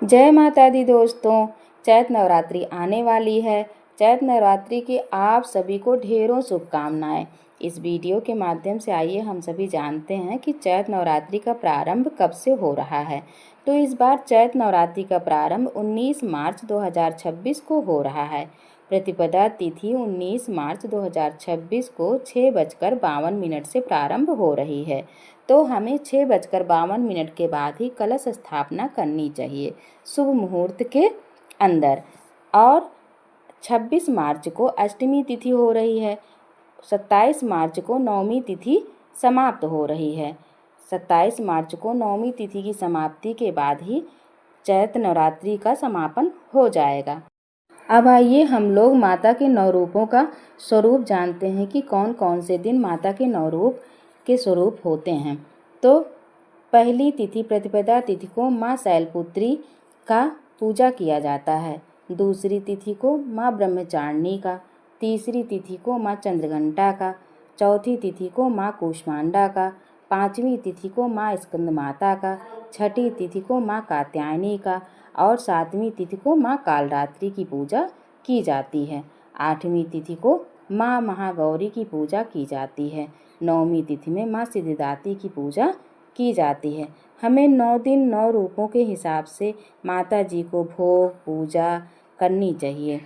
जय माता दी दोस्तों। चैत्र नवरात्रि आने वाली है। चैत्र नवरात्रि की आप सभी को ढेरों शुभकामनाएं। इस वीडियो के माध्यम से आइए हम सभी जानते हैं कि चैत्र नवरात्रि का प्रारंभ कब से हो रहा है। तो इस बार चैत्र नवरात्रि का प्रारंभ 19 मार्च 2026 को हो रहा है। प्रतिपदा तिथि 19 मार्च 2026 को 6:52 से प्रारंभ हो रही है। तो हमें 6:52 के बाद ही कलश स्थापना करनी चाहिए शुभ मुहूर्त के अंदर। और 26 मार्च को अष्टमी तिथि हो रही है। 27 मार्च को नवमी तिथि समाप्त हो रही है। 27 मार्च को नवमी तिथि की समाप्ति के बाद ही चैत्र नवरात्रि का समापन हो जाएगा। अब आइए हम लोग माता के नौ रूपों का स्वरूप जानते हैं कि कौन कौन से दिन माता के नौ रूप के स्वरूप होते हैं। तो पहली तिथि प्रतिपदा तिथि को माँ शैलपुत्री का पूजा किया जाता है। दूसरी तिथि को माँ ब्रह्मचारिणी का। तीसरी तिथि को माँ चंद्रघंटा का। चौथी तिथि को माँ कूष्मांडा का। पाँचवीं तिथि को माँ स्कंद माता का। छठी तिथि को माँ कात्यायनी का। और सातवीं तिथि को माँ कालरात्रि की पूजा की जाती है। आठवीं तिथि को माँ महागौरी की पूजा की जाती है। नौवीं तिथि में माँ सिद्धिदात्री की पूजा की जाती है। हमें 9 दिन 9 रूपों के हिसाब से माता जी को भोग पूजा करनी चाहिए।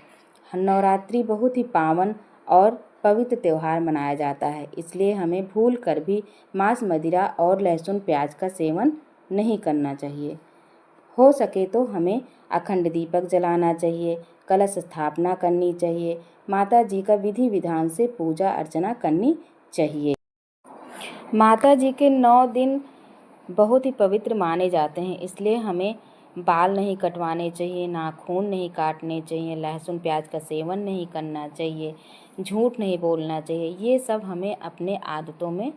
नवरात्रि बहुत ही पावन और पवित्र त्यौहार मनाया जाता है, इसलिए हमें भूल कर भी मांस मदिरा और लहसुन प्याज का सेवन नहीं करना चाहिए। हो सके तो हमें अखंड दीपक जलाना चाहिए, कलश स्थापना करनी चाहिए, माता जी का विधि विधान से पूजा अर्चना करनी चाहिए। माता जी के 9 दिन बहुत ही पवित्र माने जाते हैं, इसलिए हमें बाल नहीं कटवाने चाहिए, नाखून नहीं काटने चाहिए, लहसुन प्याज का सेवन नहीं करना चाहिए, झूठ नहीं बोलना चाहिए। ये सब हमें अपने आदतों में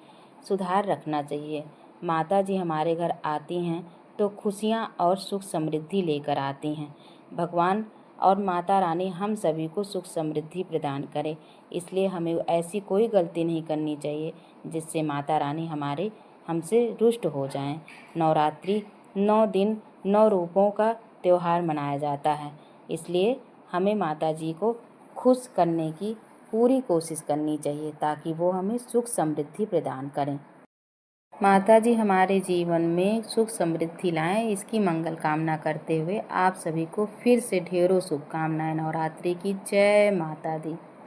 सुधार रखना चाहिए। माता जी हमारे घर आती हैं तो खुशियाँ और सुख समृद्धि लेकर आती हैं। भगवान और माता रानी हम सभी को सुख समृद्धि प्रदान करे, इसलिए हमें ऐसी कोई गलती नहीं करनी चाहिए जिससे माता रानी हमसे रुष्ट हो जाएं। नवरात्रि 9 दिन 9 रूपों का त्यौहार मनाया जाता है, इसलिए हमें माता जी को खुश करने की पूरी कोशिश करनी चाहिए ताकि वो हमें सुख समृद्धि प्रदान करें। माता जी हमारे जीवन में सुख समृद्धि लाएं, इसकी मंगल कामना करते हुए आप सभी को फिर से ढेरों शुभकामनाएं। नवरात्रि की जय माता दी।